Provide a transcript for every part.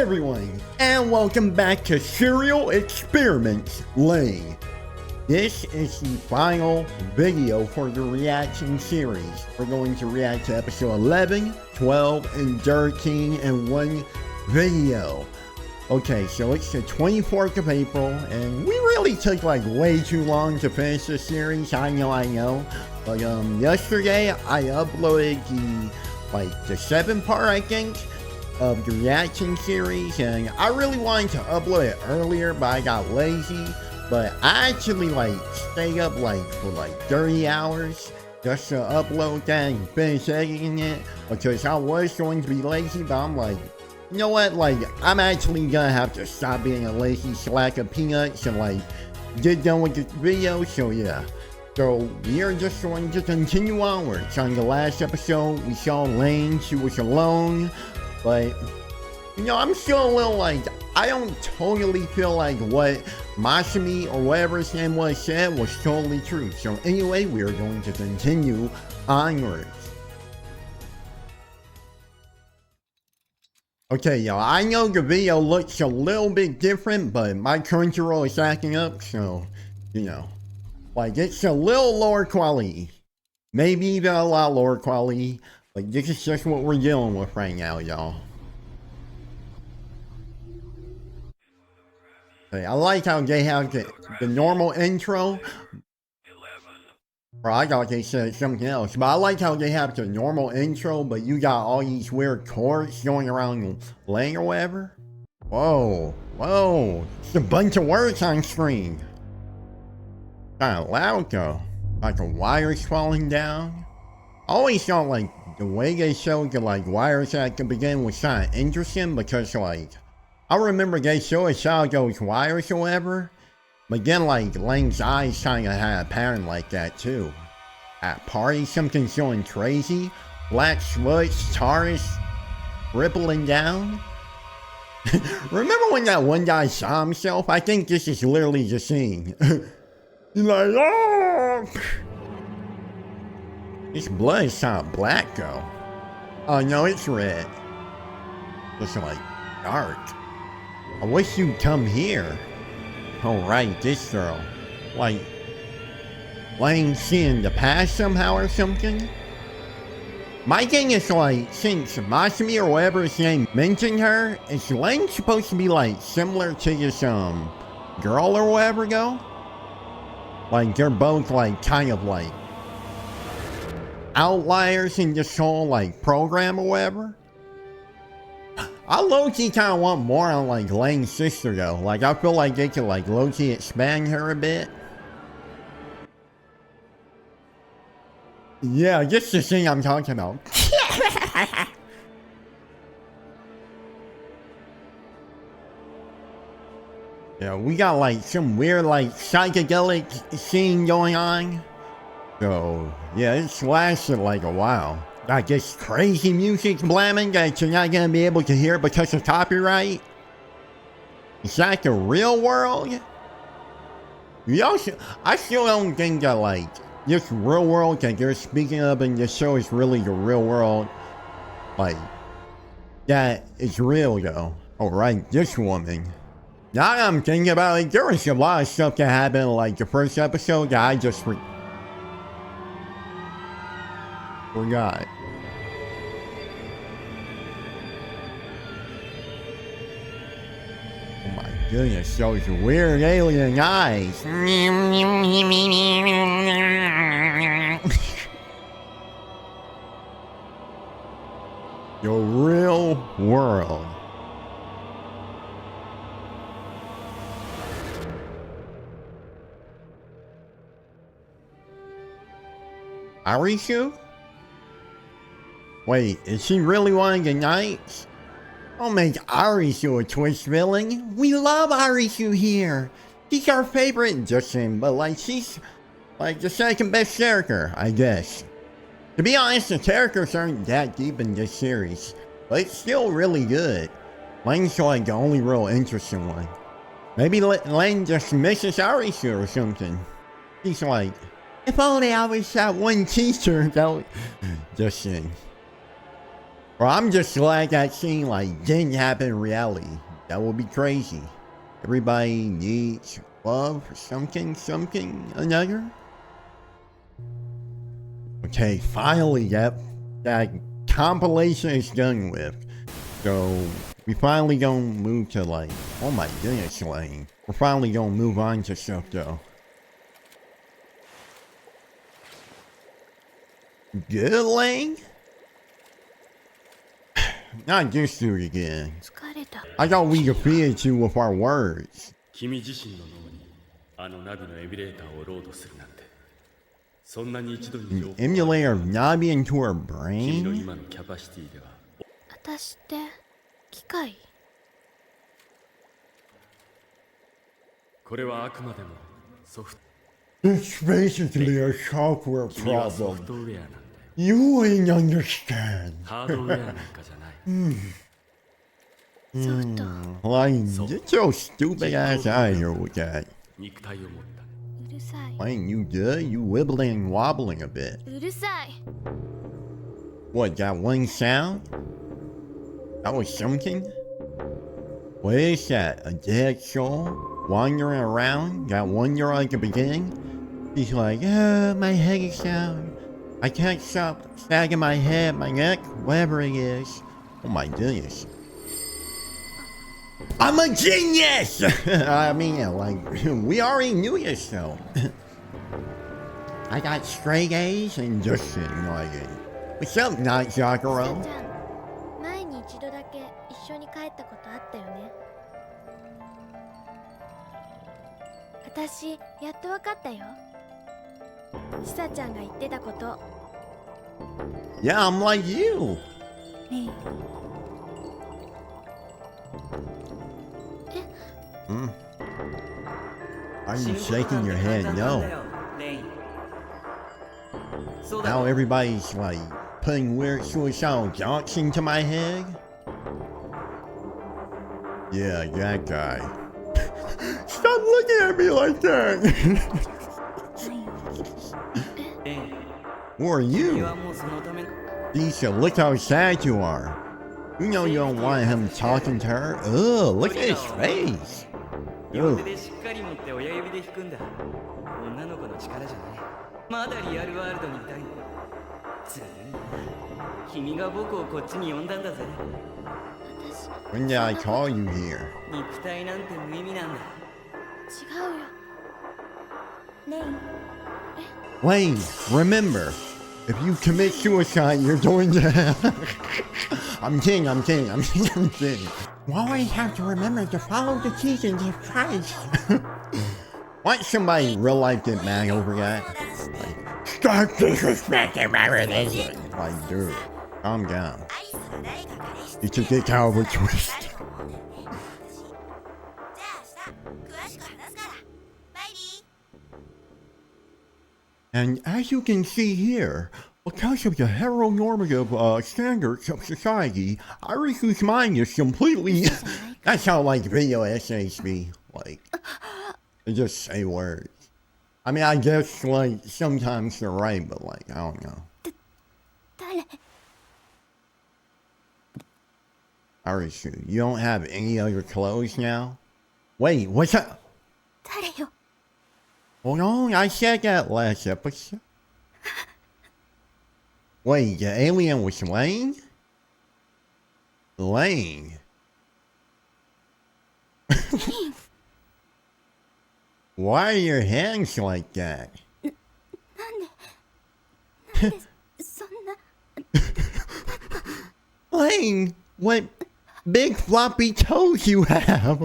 everyone, and welcome back to Serial Experiments Lain. This is the final video for the reaction series. We're going to react to episode 11, 12, and 13 in one video. Okay, so it's the 24th of April, and we really took like way too long to finish this series. I know. But yesterday I uploaded the 7th part, I think, of the reaction series, and I really wanted to upload it earlier, but I got lazy. But I actually stayed up for 30 hours just to upload that and finish editing it, because I was going to be lazy, but I'm like, you know what, I'm actually gonna have to stop being a lazy slack of peanuts and get done with this video. So yeah, so we are just going to continue onwards. On the last episode we saw Lain. She was alone, but you know, I'm still a little I don't totally feel like what Masumi or whatever his name was said was totally true. So anyway, we are going to continue onwards. Okay, y'all, I know the video looks a little bit different, but my Crunchyroll is acting up, so, you know, it's a little lower quality. Maybe even a lot lower quality, but this is just what we're dealing with right now, y'all. Okay, I like how they have the normal intro. Or I thought they said something else, but I like how they have the normal intro, but you got all these weird chords going around Lain or whatever. Whoa, it's a bunch of words on screen. Kinda loud though, like the wires falling down. I always thought the way they showed the wires at the beginning was kinda interesting, because I remember they showed a shot of those wires or whatever. But then Lain's eyes kinda had a pattern like that too. At party, something's going crazy. Black sludge, tar is rippling down. Remember when that one guy saw himself? I think this is literally the scene. He's like, oh! This blood is not black though. Oh no, it's red. Looks dark. I wish you'd come here. Oh right, this girl. Lain seeing the past somehow or something? My thing is since Masumi or whatever his name mentioned her, is Lain supposed to be similar to this girl or whatever go? They're both kind of outliers in this whole program or whatever? I low-key kind of want more on Lain's sister though. I feel like they could low-key expand her a bit. Yeah, this is the thing I'm talking about. Yeah, we got some weird psychedelic scene going on. So yeah, it's lasted a while. Got this crazy music blamming that you're not gonna be able to hear because of copyright. Is that the real world? I still don't think that this real world that they're speaking of in this show is really the real world. That is real though. Oh right, this woman. Now that I'm thinking about it, there was a lot of stuff that happened in the first episode that I just forgot. Oh my goodness, those weird alien eyes. The real world. Arisu? Wait, is she really one of the knights? Don't make Arisu a twist villain. We love Arisu here. She's our favorite, Justin, but she's the second best character, I guess. To be honest, the characters aren't that deep in this series, but it's still really good. Lain's the only real interesting one. Maybe Lain just misses Arisu or something. He's if only I was that one teacher that just saying. Or I'm just glad that scene like didn't happen in reality. That would be crazy. Everybody needs love for something, another. Okay, finally that compilation is done with. So we finally gonna move to like, oh my goodness, Lain. We're finally gonna move on to stuff though. Good, Lain? Not this dude again. I thought we defeated you with our words. An emulator of Nabi into her brain? It's basically a software problem. You ain't understand. Lain, get your stupid ass out of here with that. Lain, you good? You wibbling and wobbling a bit. What, got one sound? That was something? What is that? A dead soul? Wandering around? Got 1 year at the beginning? He's like, my head is down. I can't stop sagging my head, my neck, whatever it is. Oh my goodness. I'm a genius! I mean, like, we already knew this though. I got straight A's and just didn't like it. What's up, Night Sakura? Yeah, I'm like you. Are you shaking your head? No. Now everybody's like putting weird suicidal thoughts into my head. Yeah, that guy. Stop looking at me like that. Who are you? Disha, look how sad you are. You know you don't want him talking to her. Ugh, look at his face. Ugh. When did I call you here? Lain, remember, if you commit suicide, you're going to hell. I'm kidding. Why do I have to remember to follow the teachings of Christ? Why somebody in real life get mad over that? Like, stop disrespecting my religion. Like, dude, calm down. You took it out of a twist. And as you can see here, because of the heteronormative standards of society, Arisu's mind is completely... That's how, like, video essays be. Like, they just say words. I mean, I guess, like, sometimes they're right, but, like, I don't know. Arisu, you don't have any other clothes now? Wait, what's that? Hold on, I said that last episode. Wait, the alien was Lain? Lain? Why are your hands like that? Lain, what big floppy toes you have?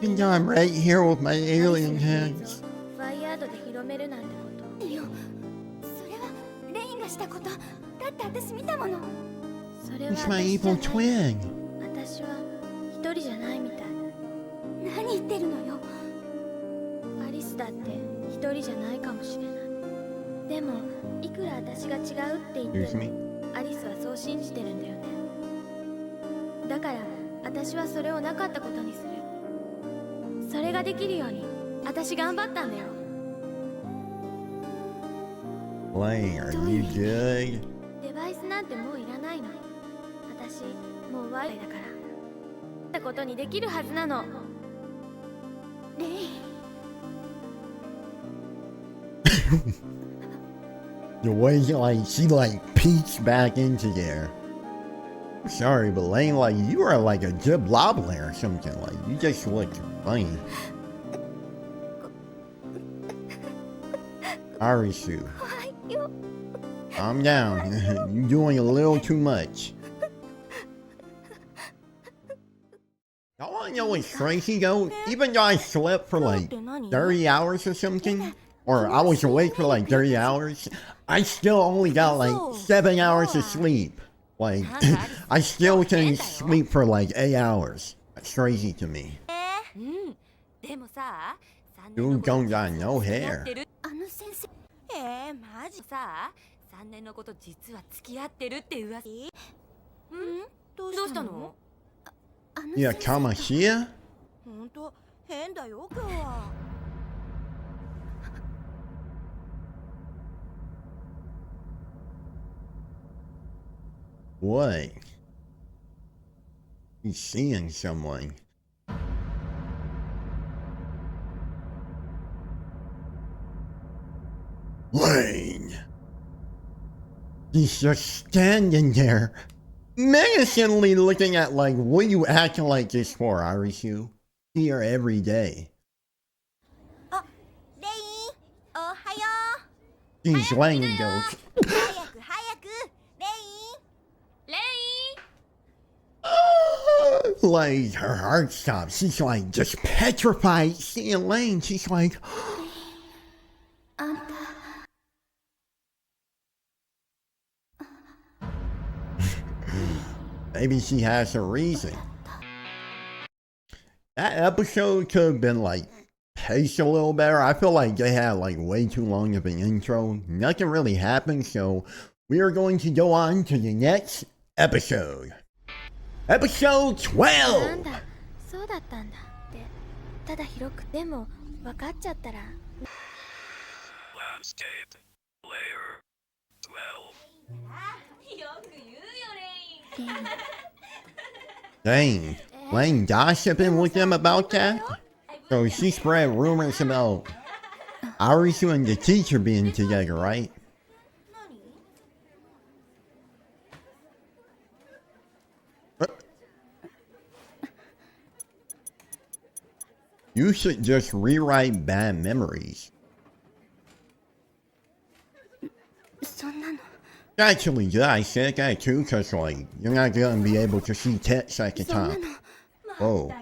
And I'm right here with my alien hands. It's my evil twin. Excuse me? だから私はそれをなかったことにする。それができるように私頑張ったんだよ。Lain, are you good? デバイスなんてもういらないの。私もうワイだからってことにできるはずなの。レイ The way she peeks back into there. Sorry, but Lain, like, you are like a good blobbler or something. Like, you just look funny. Arisu, 怖いよ。 calm down. You're doing a little too much. Y'all wanna know what's crazy though? Even though I slept for like 30 hours or something, or I was awake for like 30 hours, I still only got like 7 hours of sleep. Like, I still can sleep for like 8 hours. That's crazy to me. You don't got no hair. あの先生マジさ3年のこと実は付き合ってるって噂。どうしたの？Yeah, come here? ほんと変だよ今日は。What? He's seeing someone. Lain! He's just standing there, menacingly looking at like, what are you acting like this for, Arisu? Here every day. Lain, おはよう。 He's Lain and goes, 早く早くレイン。 like her heart stops. She's like just petrified seeing Lain. She's like, あんた maybe she has a reason. That episode could have been like paced a little better. I feel like they had like way too long of an intro. Nothing really happened, so we are going to go on to the next episode. Episode 12! なんだそうだったんだってただ広くでも分かっちゃったら Landscape Layer 12. よく言うよレイン。 Dang, Lain gossiping with them about that? So she spread rumors about Arisu and the teacher being together, right? You should just rewrite bad memories. そんなの Actually, yeah, I said that too, cause like, you're not gonna be able to see text at the そんな time. の Whoa.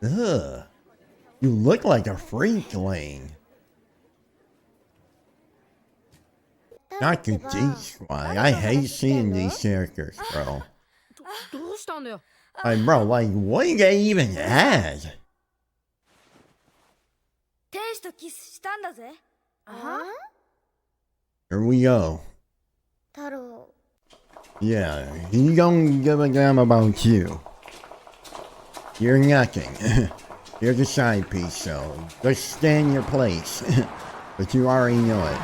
Ugh. You look like a freak, Lain. Not the G Squad. I hate seeing these characters, bro. どうしたんだよ。 Like, bro, like, what do they even add? 天使とキスしたんだぜ。あ Here we go. 太郎 Yeah, he don't give a damn about you. You're nothing. You're the side piece, so just stay in your place. But you already know it.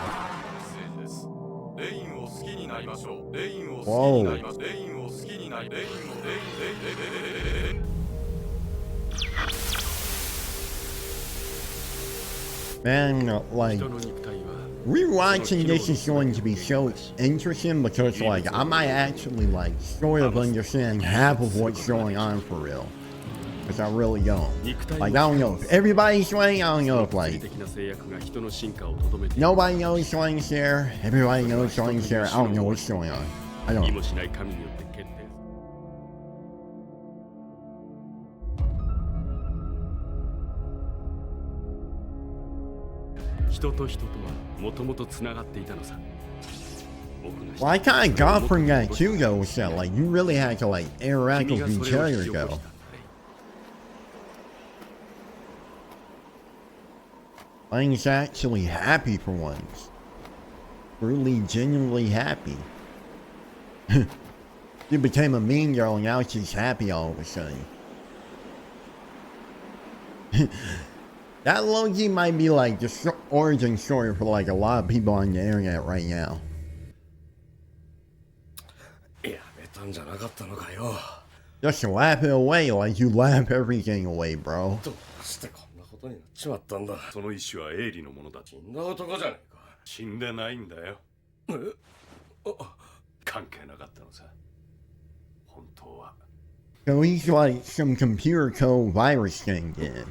レインを好きになりましょう。レインを好き Whoa. になりましょう。レインを好きになり、レインをレインレインレインレインレイン。 Man, like, 人の肉体は rewatching this is going to be so interesting because, like, I might actually, like, sort of understand half of what's going on for real. Because I really don't. Like, I don't know if everybody's Lain. I don't know if, like, 的な制約が人の進化をとどめている。 nobody knows Lain's there. Everybody knows Lain's there. I don't know what's going on. I 意 don't. もしない神によって決定。人と人とはもともとつながっていたのさ。僕が Well, I kind of got from that too, though, was that, like, you really had to, like, interact 君 with がそ each れを other 引き to 起こ go. した。 Lain's actually happy for once. Truly, genuinely happy. She became a mean girl and now she's happy all of a sudden. That low-key might be like the origin story for like a lot of people on the internet right now. やめたんじゃなかったのかよ。 Just laugh it away like you laugh everything away, bro. どうしてこんなことになっちまったんだ。その意志は営利のものだ。死んだ男じゃねえか。死んでないんだよ。関係なかったのさ。本当は。 So he's like some computer code virus thing did.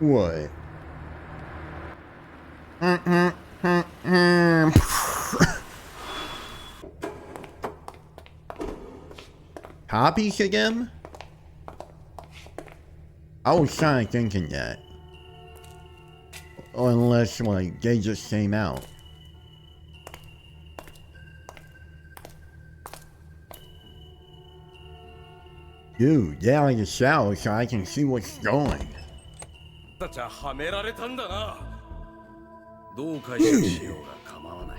What? Copies again? I was kind of thinking that. Unless, like, they just came out. Dude, get out of the shower so I can see what's going. たちははめられたんだな。どう解釈しようが構わない。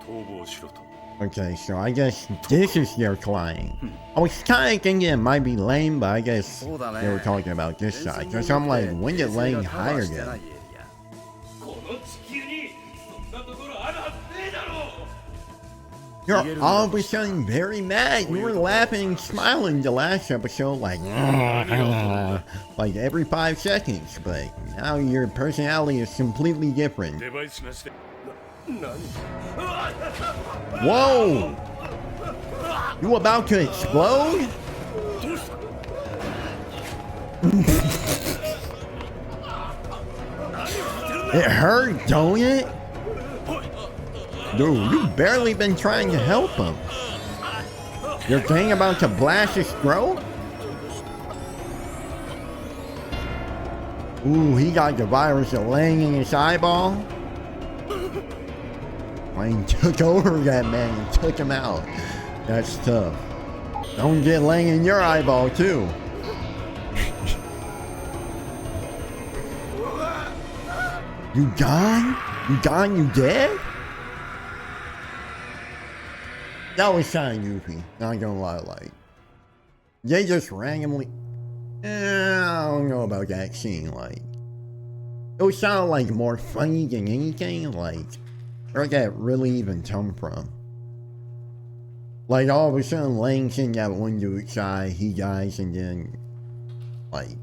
逃亡しろと。 Okay, so I guess this is their client. I was kind of thinking it might be Lain, but I guess they were talking about this side. Because I'm like, when did Lain hire them? この地球にそんなところあるはずねえだろう。 You're all of a sudden very mad. You were laughing and smiling the last episode, like every 5 seconds. But now your personality is completely different. デバイスなしで。何？ Whoa! You about to explode? It hurt, don't it? Dude, you barely been trying to help him. Your thing about to blast his throat? Ooh, he got the virus of laying in his eyeball. Lain took over that man and took him out. That's tough. Don't get Lain in your eyeball too. You gone? You gone? You dead? That was kind of goofy, not gonna lie, like. They just randomly... I don't know about that scene, like. It would sound like more funny than anything, like. Where'd that really even come from? Like, all of a sudden, Lain's in that one dude's side, he dies, and then... Like,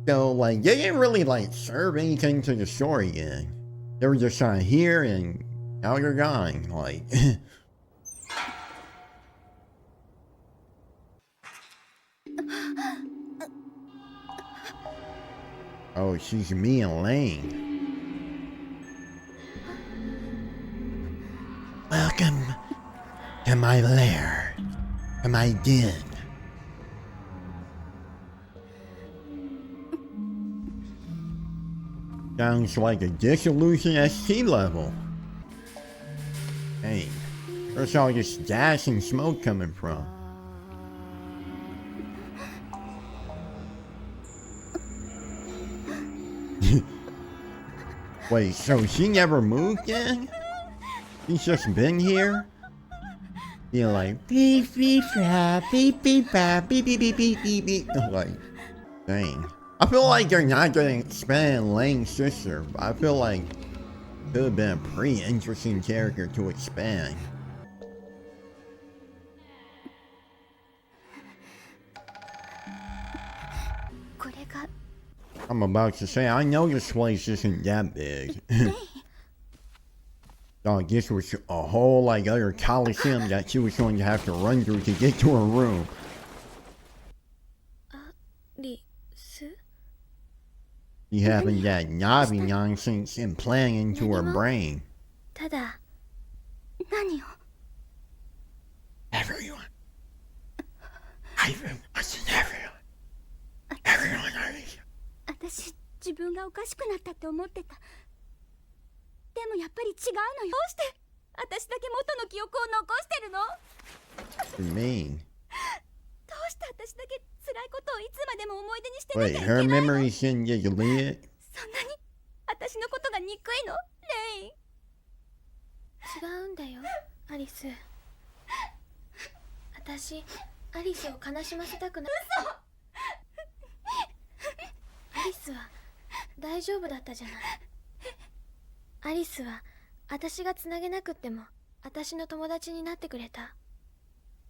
so, like, they didn't really, like, serve anything to the story yet. They were just kind of here, and now you're gone, like... Oh, she's me and Lain. Welcome to my lair, to my den. Sounds like a dissolution at sea level. Hey, where's all this gas and smoke coming from? Wait, so she never moved in? She's just been here? You're like, beep, beep, beep, beep, beep, beep, beep, beep, beep, beep, beep, beep. Like, dang. I feel like they're not gonna expand Lain's sister, but I feel like it could have been a pretty interesting character to expand. I'm about to say, I know this place isn't that big. Dog, this was a whole like other coliseum that she was going to have to run through to get to her room. She having that Navi nonsense implanted into her brain. Everyone. I've been watching everyone. Everyone, Arisu. 私自分がおかしくなったって思ってた。でもやっぱり違うのよ。どうして私だけ元の記憶を残してるの？ What do you mean? どうして私だけ辛いことをいつまでも思い出にしてなきゃいけないの？ Wait, her memories didn't get deleted? そんなに私のことが憎いの？レイン。違うんだよ、アリス。私アリスを悲しませたくない。アリスは大丈夫だったじゃない。アリスは私がつなげなくっても私の友達になってくれた。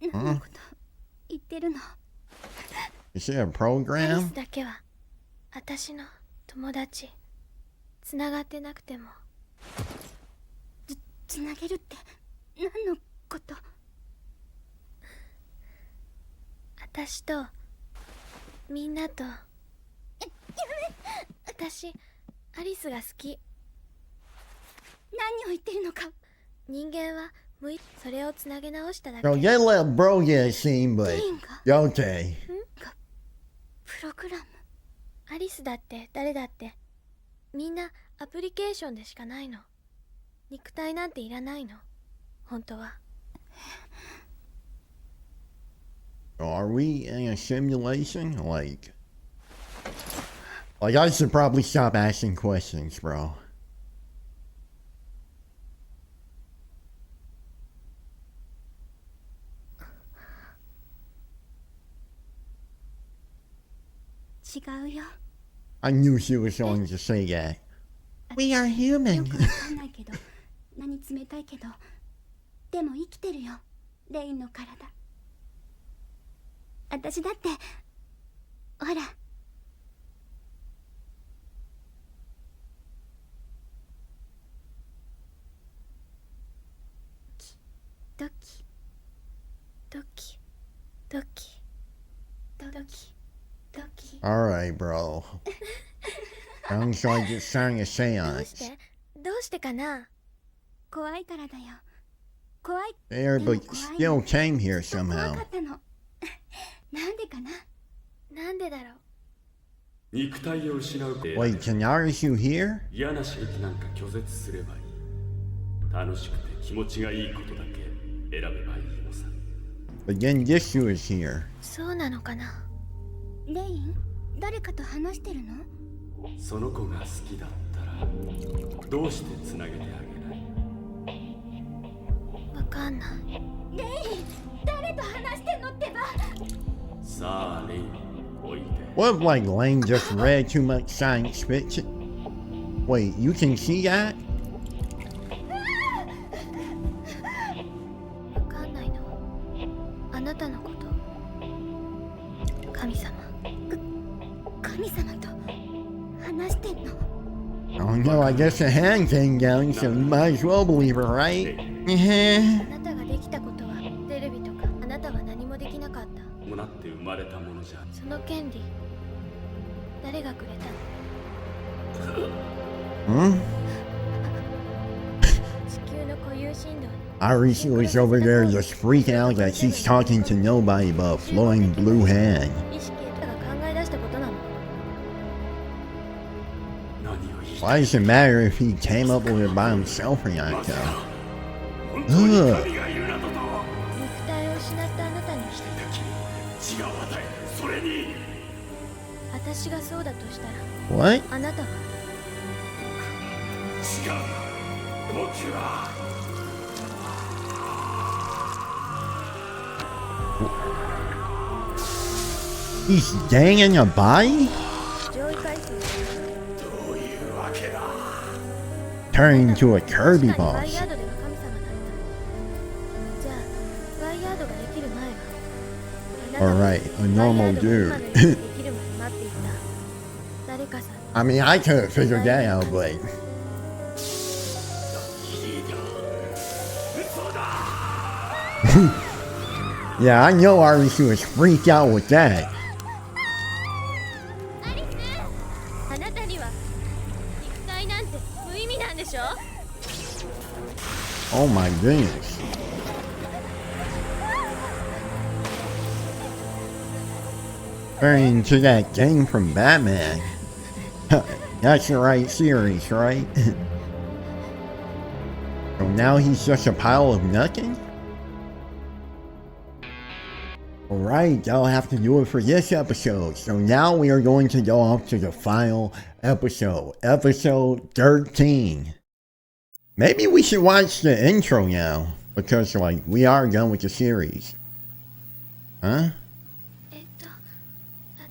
何のこと言ってるの？ Is it a アリ program? スだけは私の友達。つながってなくても。つなげるって何のこと？私とみんなと。私アリスが好き。何を言ってるのか。人間はそれをつなげ直しただ So け。 get let bro get a scene, but レインが okay. プログラム。アリスだって誰だってみんなアプリケーションでしかないの。肉体なんていらないの本当は。 So are we in a simulation? Like I should probably stop asking questions, bro. 違うよ。 I knew she was going to say that. We are よ human. くわかんないけど何冷たいけどでも生きてるよレインの体。私だってほら。ドキドキドキドキドキ。 Alright, bro. Sounds like it's starting a どう seance. してどうしてかな。怖いからだよ。怖い。 There, but still came here 怖 somehow. かったの。なんでかな。なんでだろう。肉体を失うって。 Wait, can Arisu here? 嫌な刺激なんか拒絶すればいい。楽しくて気持ちがいいことだけ選べばいいのさ。 But then Gishu is here. そうなのかな。レイン誰かと話してるの？その子が好きだったらどうしてつなげてあげない？わかんない。レイン誰と話してんのってば。さあレインおいで。 What if like Lane just read too much science fiction? Wait, you can see that? わかんないの。あなたのこと。神様。神様と話してんの？ Oh no, I guess the hand came down, so you might as well believe her, right? あなたができたことはテレビとかあなたは何もできなかった。もなって生まれたものじゃ。その権利誰がくれたの？ Hmm? 地球の固有振動に。 Arisu is over there just freaking out that she's talking to nobody but a flowing blue hand. 意識が考え出したことなの。何を言い Why does it matter if he came up with it by himself or not, まさ though? か本当に神がいるなどと。肉体を失ったあなたに血が与えそれに私がそうだとしたら What? あなたは。違う。僕は He's dangling a body? 上位回数。どういうわけだ。 Turning into a Kirby 確かにワイ boss. ヤードでは神様だった。じゃあワイヤードができる前はあなたは Alright, a normal ワイヤードが今の dude. ようにできるまで待っていた誰かさん。 I mean, I could have figured that out, but 嘘だ。 yeah, I know Arisu was freaked out with that. アリス、あなたには肉体なんて無意味なんでしょ。 Oh my goodness. Turning into that game from Batman. That's the right series, right? So now he's just a pile of nothing? Alright, that'll have to do it for this episode. So now we are going to go off to the final episode. Episode 13. Maybe we should watch the intro now. Because, like, we are done with the series. Huh? 私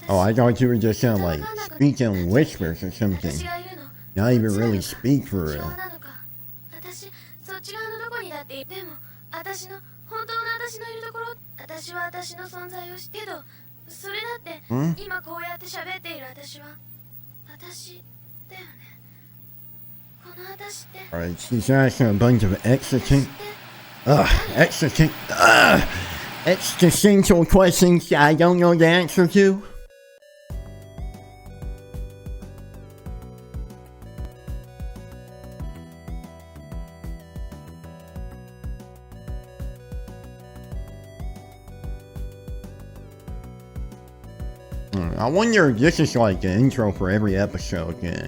Oh, I thought you were just like speaking whispers or something. 私がいるの Not even こっちなの really か speak for こっち real. 側なのか私そっち側のどこにだっているでも私の本当の私のいるところ私は私の存在を知ってけどそれだって今こうやって喋っている私は私だよねこの私って Alright, she's asking a bunch of existential questions I don't know the answer to. I wonder if this is like the intro for every episode, yeah.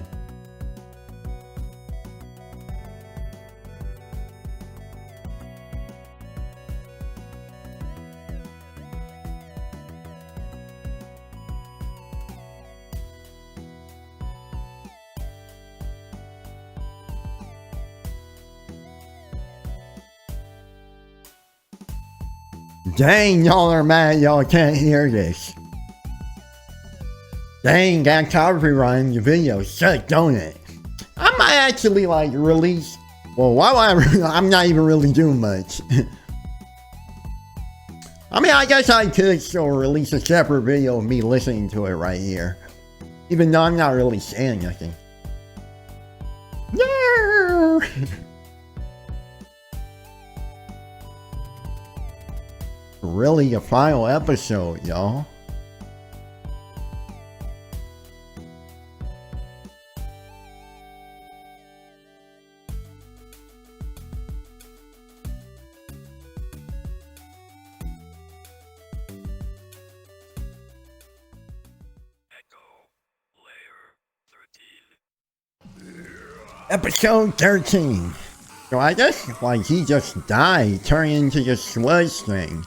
Dang, y'all are mad y'all can't hear this. Dang, that copyright in your video sucked, don't it? I might actually like release. Well, I'm not even really doing much. I mean, I guess I could still release a separate video of me listening to it right here. Even though I'm not really saying nothing. No! Really, a final episode, y'all. Episode 13. So I guess like he just died, turning into this sludge thing.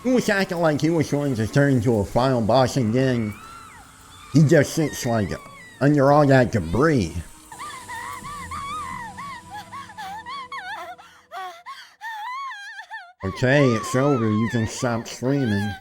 He was acting like he was going to turn into a final boss, and then he just sits like under all that debris. Okay, it's over. You can stop screaming.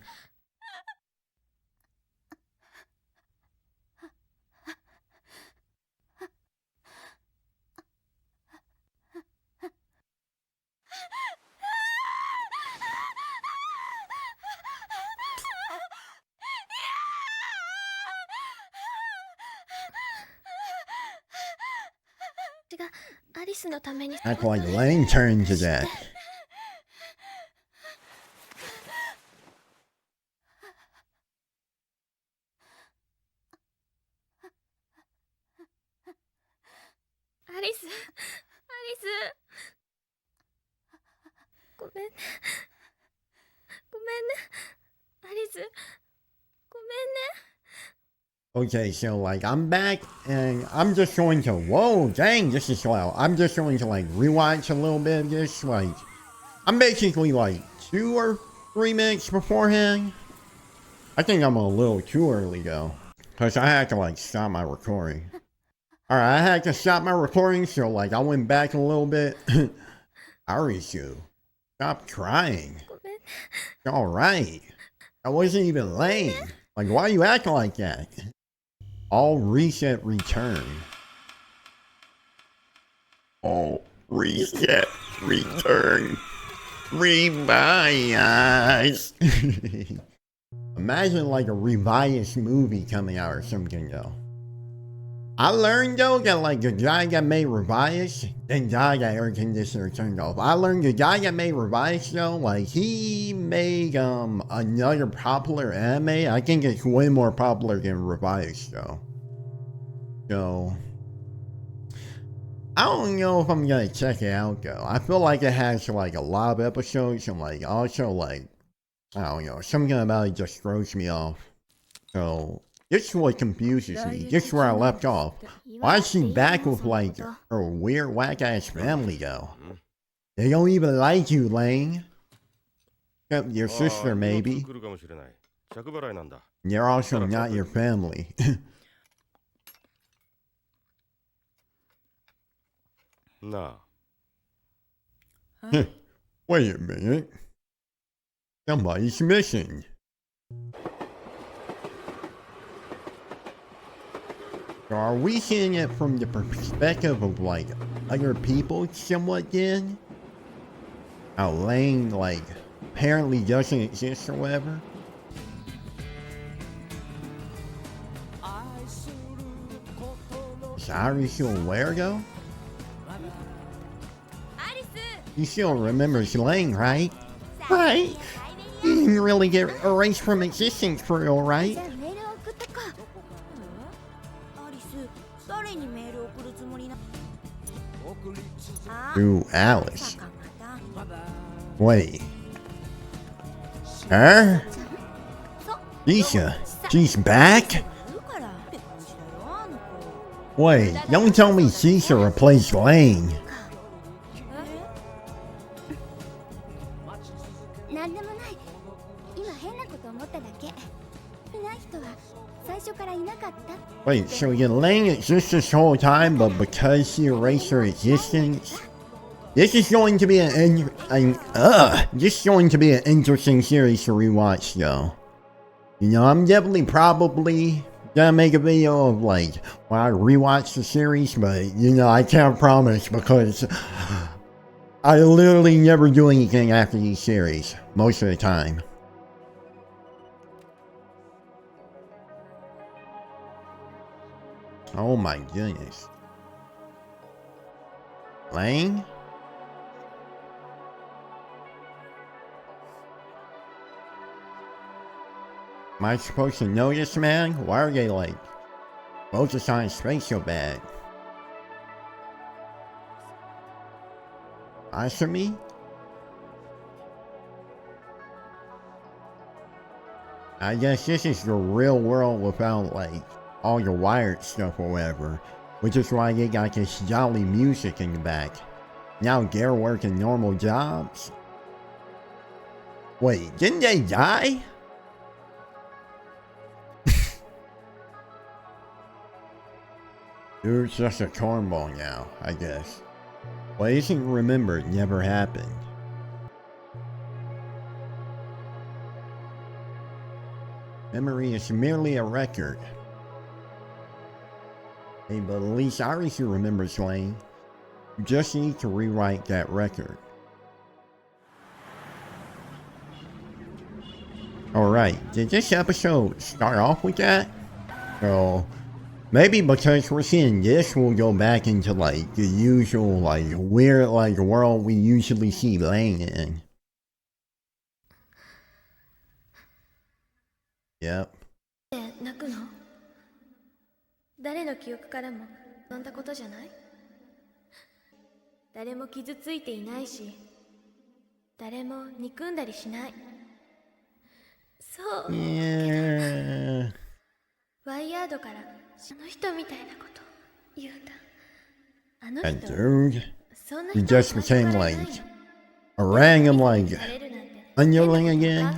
Act like Lain turned to that. Alice ごめんねアリスごめんね Okay, so like I'm back and I'm just going to, whoa, dang, this is loud. I'm just going to like rewatch a little bit of this. Like, I'm basically like 2 or 3 minutes beforehand. I think I'm a little too early though, because I had to like stop my recording. Alright, I had to stop my recording, so like I went back a little bit. Arisu, stop crying. It's alright. I wasn't even lame. Like, why you acting like that? All reset return. All reset return. Revice. Imagine like a Revice movie coming out or something though. I learned though that like the guy that made Revice then died that air conditioner turned off. I learned the guy that made Revice though, like he made another popular anime. I think it's way more popular than Revice though. So I don't know if I'm gonna check it out though. I feel like it has like a lot of episodes and like also like I don't know, something about it just throws me off. So this is what confuses me. This is where I left off. Why is she back with like her weird whack ass family though? They don't even like you, Lain. Except your sister maybe. They're also not your family. Nah. Wait a minute. Somebody's missing. So are we seeing it from the perspective of like other people somewhat then? How Lain like apparently doesn't exist or whatever? Is Arisu aware though? アリス You still remembers Lain, right? Right. You didn't really get erased from existence for real, right? じゃあメールを送ったかアリス誰にメールを送るつもりな Through Alice. Wait. Her? She's back? Wait, don't tell me Shisha replaced Lain. なんでもない今変なこと思っただけいない人は最初からいなかった Wait, so did Lain exist this whole time, but because she erased her existence? This is going to be this is going to be an interesting series to rewatch though. You know, I'm definitely probably gonna make a video of like when I rewatch the series, but you know, I can't promise because I literally never do anything after these series most of the time. Oh my goodness. Lain? Am I supposed to know this man? Why are they like focused on his face so bad? Answer me? I guess this is the real world without like all the wired stuff or whatever, which is why they got this jolly music in the back. Now they're working normal jobs. Wait, didn't they die? Dude's just a cornball now, I guess. What isn't remembered never happened. Memory is merely a record. Hey, but at least Arisu remembers Lain. You just need to rewrite that record. Alright, did this episode start off with that? So, maybe because we're seeing this, we'll go back into like the usual like weird like world we usually see Lain in. Yep. 泣くの誰の記憶からもそんなことじゃない誰も傷ついていないし誰も憎んだりしないそう Yeah. ワイヤードからあの人みたいなこと言うんだあの That 人 dude. そんな He 人は just 最初 became からい like ないよ a random like されるなんて underling 考 again. えない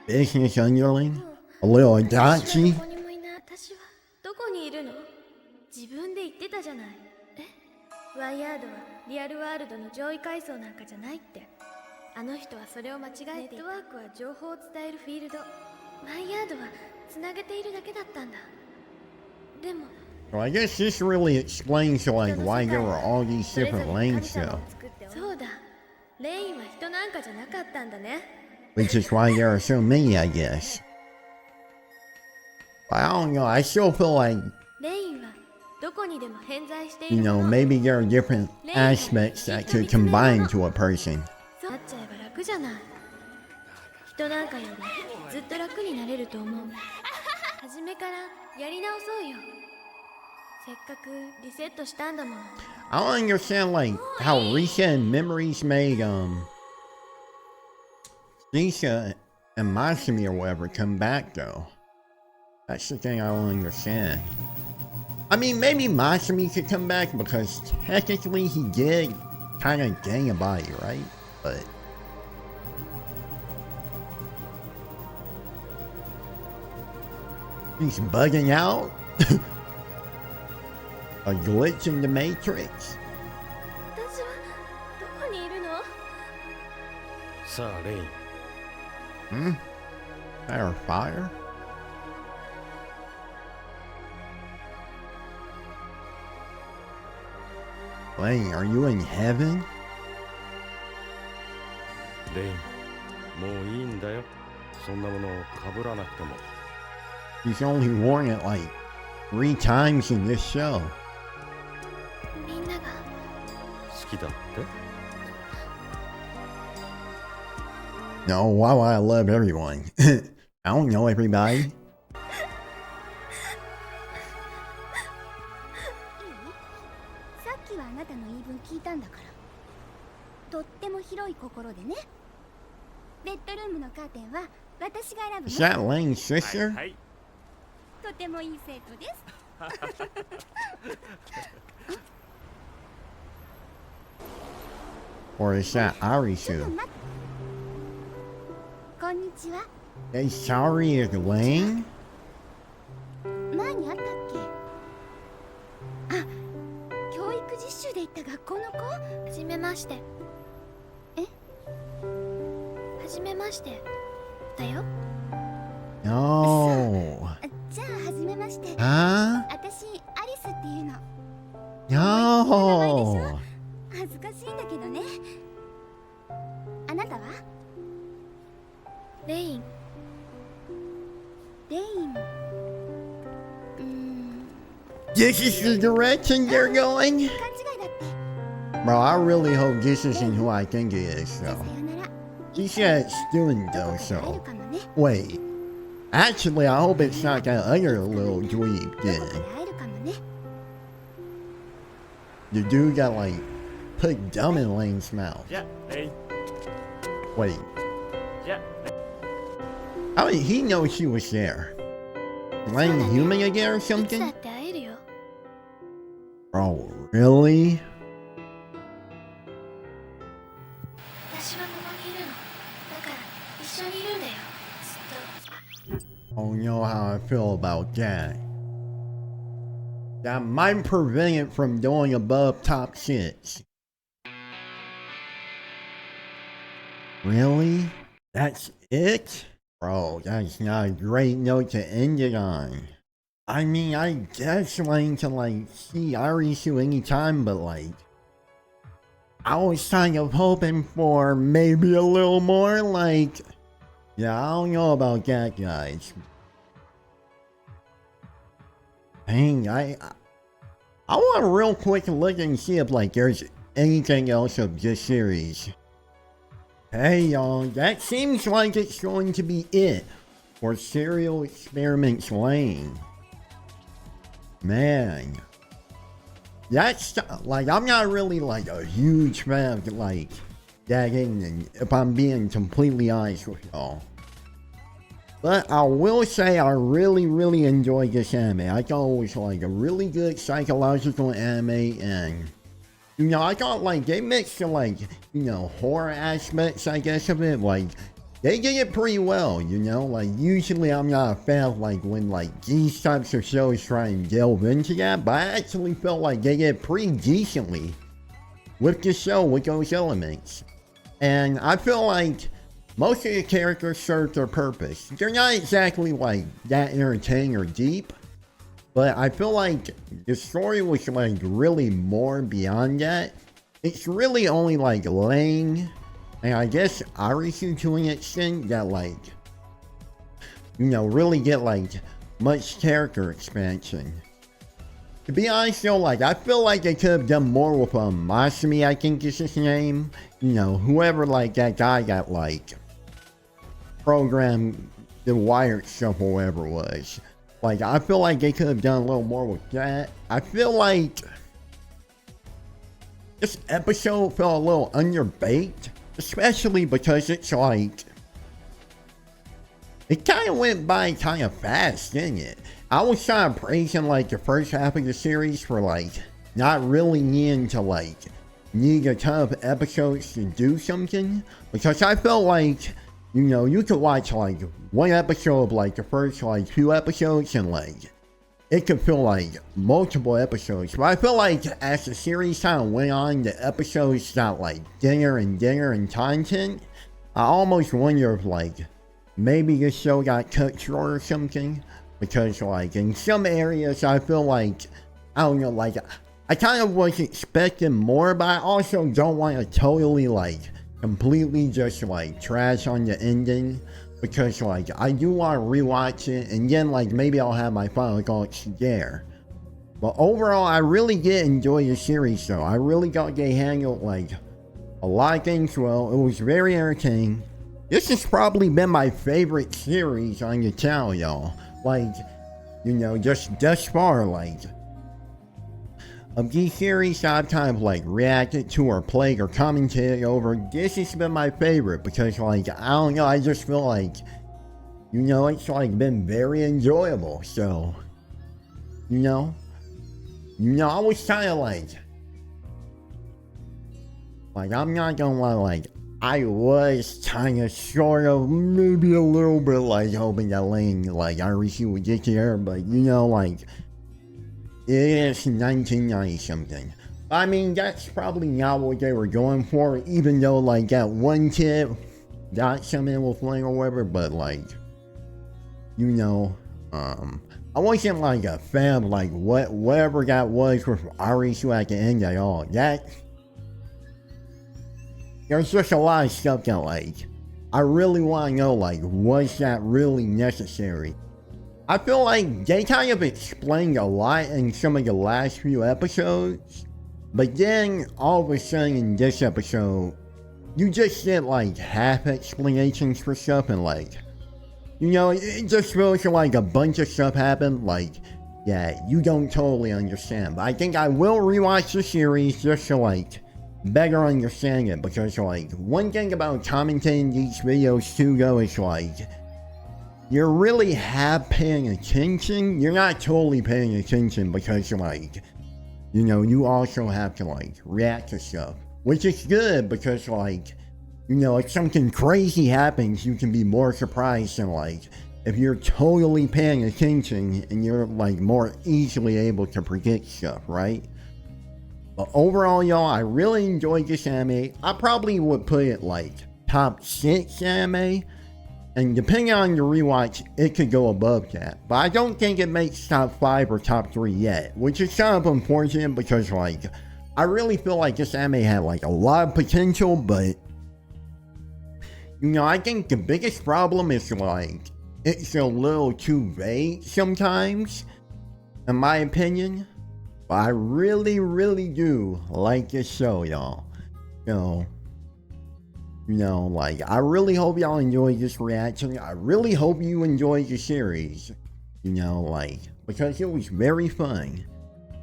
Business underling. A little 私は Adachi. どこにもいない私はどこにいるの自分で言ってたじゃないワイヤードはリアルワールドの上位階層なんかじゃないってあの人はそれを間違えてネットワークは情報を伝えるフィールドワイヤードはつなげているだけだったんだでも So I guess this really explains like why there were all these それぞれ different 神 lanes 様 though. を作ってそうだレインは人なんかじゃなかったんだね Which is why there are so many, I guess. But I don't know, I still feel like, レインはどこにでも偏在してい you る know, もの maybe there are different aspects that could combine to a person. そうなっちゃえば楽じゃない人なんかよりずっと楽になれると思う初めからやり直そうよせっかくリセットしたんだもん I don't understand like how reset memories made Nisha and Masumi or whatever come back though. That's the thing I don't understand. I mean, maybe Masumi could come back because technically he did kind of gain a body, right? But he's bugging out. A glitch in the Matrix. 私はどこにいるのさあレイン Hmm? Fire, fire? Lain, are you in heaven? レイン、もういいんだよ。そんなものを被らなくても。 He's only worn it like 3 times in this show. みんなが好きだって No, why would I love everyone? I don't know everybody. いいさっきはあなたの言い分聞いたんだから。とっても広い心でね。ベッドルームのカーテンは私が選ぶ Is の。 that Lain's sister? はい。とてもいい生徒です。Or is that ちょっと Arisu? 待って。こんにちは。 Hey, sorry, is Lain? 前にあったっけ？あ、教育実習で行った学校の子？はじめまして。え？はじめましてだよ。 No. じゃあ、はじめまして。 Huh? 私、アリスっていうの。 No. 恥ずかしいんだけどね。あなたは？レイン。レイン。This is the direction they're going? 勘違いだって。 Bro, I really hope this isn't who I think it is, じゃあ though. さよなら。 She said student, ど though, こかで会える so. かもね。 Wait. Actually, I hope it's not that other little dweeb どこか then. で会えるかもね。 The dude got, like, put gum in Lane's mouth. じゃあ、レイン。 Wait. じゃあ、 How did he know she was there? Lane human again or いつだ something? って会えるよ。 Bro, really? 私はここにいるの。だから一緒にいるんだよ。ずっと。 I don't know how I feel about that. That might prevent it from doing above top 6. Really? That's it? Bro, that's not a great note to end it on. I mean, I guess Lane can, like, see Arisu anytime, but, like, I was kind of hoping for maybe a little more, like, yeah, I don't know about that, guys. Dang, I want a real quick look and see if, like, there's anything else of this series. Hey, y'all, that seems like it's going to be it for Serial Experiments Lain. Man, that's, like, I'm not really, like, a huge fan of, like, that ending, if I'm being completely honest with y'all. But I will say I really, really enjoyed this anime. I thought it was, like, a really good psychological anime, and, you know, I thought, like, they mixed the, like, you know, horror aspects, I guess, of it. Like, they did it pretty well, you know? Like, usually I'm not a fan of, like, when, like, these types of shows try and delve into that, but I actually felt like they did pretty decently with the show, with those elements. And I feel like most of the characters serve their purpose. They're not exactly, like, that entertaining or deep, but I feel like the story was, like, really more beyond that. It's really only, like, Lain and I guess Arisu to an extent that, like, you know, really get, like, much character expansion. To be honest though, like, I feel like they could have done more with Masumi, I think is his name. You know, whoever, like, that guy got, like, programmed the wired stuff or whatever it was. Like, I feel like they could have done a little more with that. I feel like this episode felt a little underbaked, especially because it's like, it kind of went by kind of fast, didn't it? I was kind of praising, like, the first half of the series for, like, not really needing to, like, need a ton of episodes to do something, because I felt like, you know, you could watch, like, one episode of, like, the first, like, 2 episodes and, like, it could feel like multiple episodes. But I feel like as the series kind of went on, the episodes got, like, dinner in content. I almost wonder if, like, maybe this show got cut short or something. Because, like, in some areas, I feel like, I don't know, like, I kind of was expecting more, but I also don't want to totally like completely just like trash on the ending, because like I do want to rewatch it, and then like maybe I'll have my final thoughts there. But overall, I really did enjoy the series though. I really got to handle like a lot of things well. It was very entertaining. This has probably been my favorite series on the channel, y'all. Like, you know, just thus far, like, of these series I've kind of like reacted to or played or commented over, this has been my favorite because like, I don't know, I just feel like, you know, it's like been very enjoyable. So, you know, I was kind of like, I'm not gonna lie, like, I was kind of sort of maybe a little bit like hoping that Lain, like, Arisu would get there, but you know, like, it is 1990 something. I mean, that's probably not what they were going for, even though like that one kid got something with Lain or whatever, but like, you know, I wasn't like a fan of like whatever that was with Arisu at the end at all. There's just a lot of stuff that like, I really want to know, like, was that really necessary? I feel like they kind of explained a lot in some of the last few episodes, but then all of a sudden in this episode, you just get like half explanations for stuff, and like, you know, it just feels like a bunch of stuff happened, like, yeah, you don't totally understand. But I think I will rewatch the series just to like better understand it, because like, one thing about commentating these videos too though is like, you're really half paying attention. You're not totally paying attention because like, you know, you also have to like react to stuff, which is good because like, you know, if something crazy happens, you can be more surprised than like if you're totally paying attention and you're like more easily able to predict stuff, right? But overall, y'all, I really enjoyed this anime. I probably would put it like top 6 anime. And depending on your rewatch, it could go above that. But I don't think it makes top 5 or top 3 yet. Which is kind of unfortunate because like, I really feel like this anime had like a lot of potential. But, you know, I think the biggest problem is like, it's a little too vague sometimes, in my opinion. But I really, really do like this show, y'all. So, you know, like, I really hope y'all enjoyed this reaction. I really hope you enjoyed the series. You know, like, because it was very fun.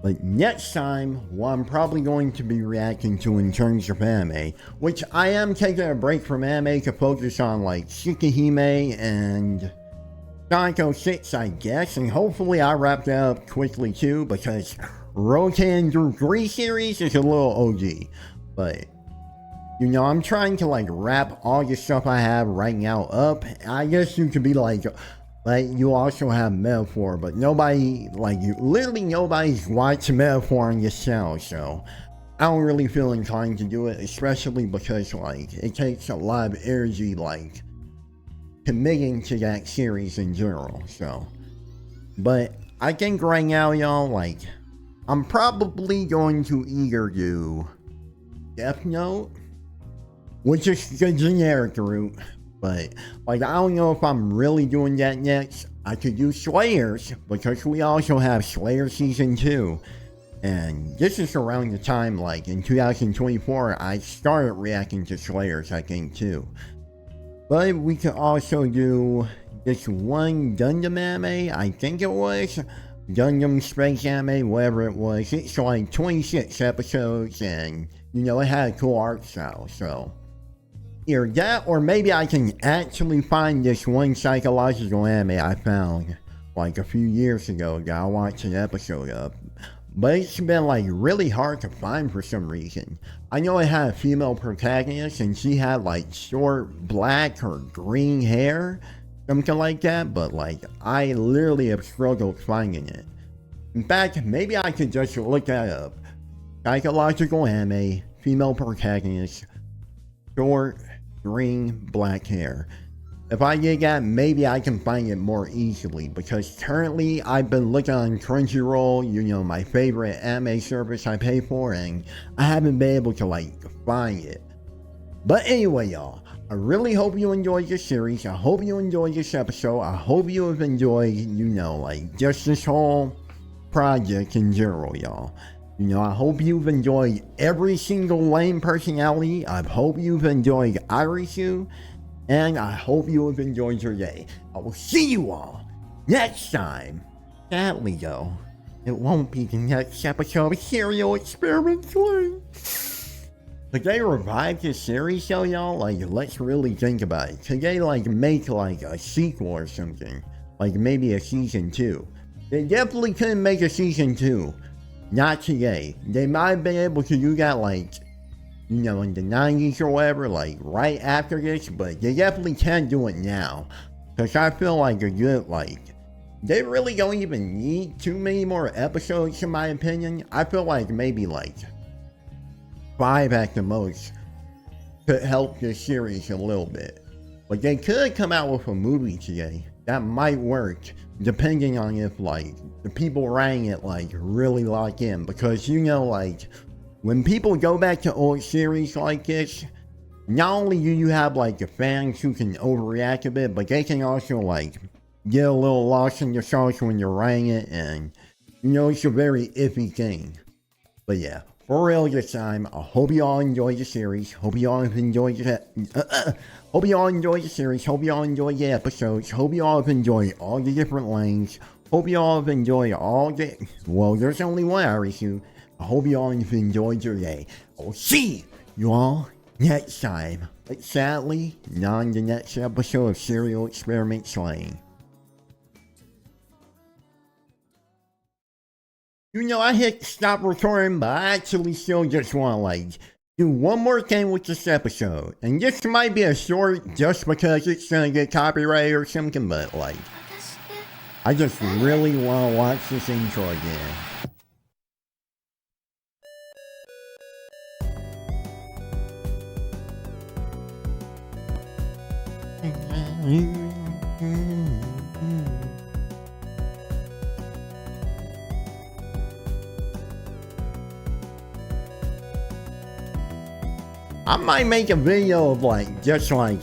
But next time, what I'm probably going to be reacting to in terms of anime, which I am taking a break from anime to focus on, like, Shikihime and Psycho 6, I guess. And hopefully I wrap that up quickly, too, because Rotan through 3 series is a little OG. But, you know, I'm trying to like wrap all the stuff I have right now up. I guess you could be like you also have Metaphor, but nobody, like, you literally nobody's watching Metaphor on this channel, so I don't really feel inclined to do it, especially because like it takes a lot of energy like committing to that series in general. So, but I think right now, y'all, like, I'm probably going to either do Death Note, which is the generic route, but like, I don't know if I'm really doing that next. I could do Slayers, because we also have Slayer Season 2, and this is around the time, like, in 2024, I started reacting to Slayers, I think, too. But we could also do this one Gundam anime, I think it was, Gundam Space anime, whatever it was. It's like 26 episodes, and, you know, it had a cool art style, so either that, or maybe I can actually find this one psychological anime I found like a few years ago that I watched an episode of. But it's been like really hard to find for some reason. I know it had a female protagonist and she had like short black or green hair, something like that, but like I literally have struggled finding it. In fact, maybe I could just look that up. Psychological anime, female protagonist, short green black hair. if I did that, maybe I can find it more easily, because currently I've been looking on Crunchyroll, you know, my favorite anime service I pay for, and I haven't been able to like find it. But anyway, y'all, I really hope you enjoyed this series. I hope you enjoyed this episode. I hope you have enjoyed, you know, like just this whole project in general, y'all. You know, I hope you've enjoyed every single Lain personality. I hope you've enjoyed Arisu. And I hope you have enjoyed your day. I will see you all next time. Sadly though, it won't be the next episode of Serial Experiments Lain. Could they revive this series though, y'all? Like, let's really think about it. Could they like make like a sequel or something? Like maybe a season 2? They definitely couldn't make a season 2. Not today. They might have been able to do that like, you know, in the 90s or whatever, like right after this, but they definitely can't do it now. Because I feel like a good, like, they really don't even need too many more episodes in my opinion. I feel like maybe like 5 at the most could help this series a little bit. But they could come out with a movie today. That might work, depending on if like the people writing it like really lock in. Because, you know, like, when people go back to old series like this, not only do you have like the fans who can overreact a bit, but they can also like get a little lost in the sauce when you're writing it, and you know, it's a very iffy thing. But yeah, for real this time, I hope you all enjoyed the series. Hope you all have enjoyed hope you all enjoyed the series. Hope you all enjoyed the episodes. Hope you all have enjoyed all the different lanes. Hope you all have enjoyed all the, well, there's only one Arisu. I hope you all have enjoyed your day. I will see you all next time. But sadly, not in the next episode of Serial Experiments Lain. You know, I hit stop recording, but I actually still just want to like do one more thing with this episode. And this might be a short just because it's gonna get copyrighted or something, but like, I just really want to watch this intro again. I might make a video of like, just like,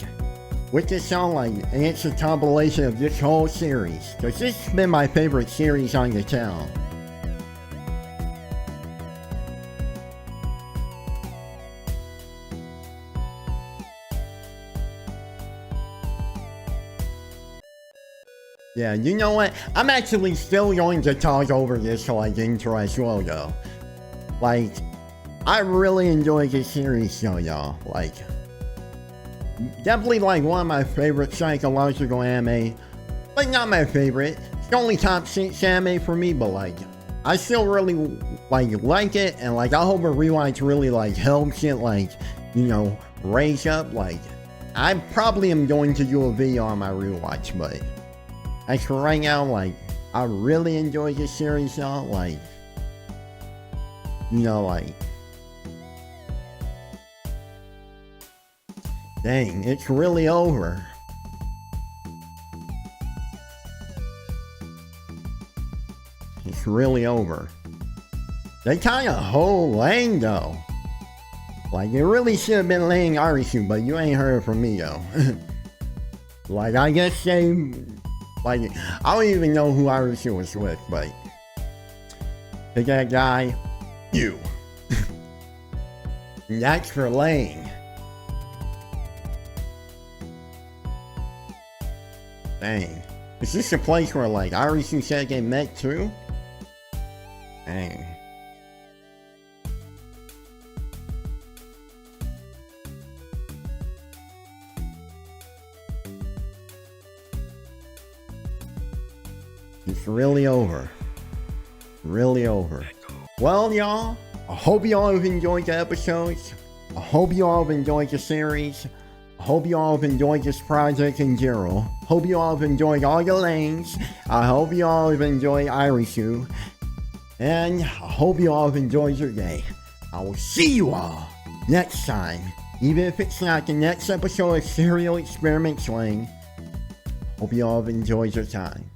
with this song, like, and it's a compilation of this whole series. Cause this has been my favorite series on the channel. Yeah, you know what? I'm actually still going to talk over this like intro as well though. Like, I really enjoyed this series though, y'all. Like, definitely like one of my favorite psychological anime. Like, not my favorite. It's only top 6 anime for me, but like, I still really like it, and like, I hope a rewatch really like helps it, like, you know, raise up. Like, I probably am going to do a video on my rewatch, but as for right now, like, I really enjoy this series, y'all. Like, you know, like, dang, it's really over. It's really over. They kind of hold Lain though. Like, it really should have been Lain and Arisu, but you ain't heard from me though. Like, I guess they, like, I don't even know who Arisu was with, but to that guy, you. That's for Lain. Dang. Is this a place where like Arisu said they met too? Dang. It's really over. Really over. Well, y'all, I hope y'all have enjoyed the episodes. I hope you all have enjoyed the series. I hope you all have enjoyed this project in general. Hope you all have enjoyed all your lanes. I hope you all have enjoyed Arisu. And I hope you all have enjoyed your day. I will see you all next time. Even if it's not the next episode of Serial Experiments Lain. Hope you all have enjoyed your time.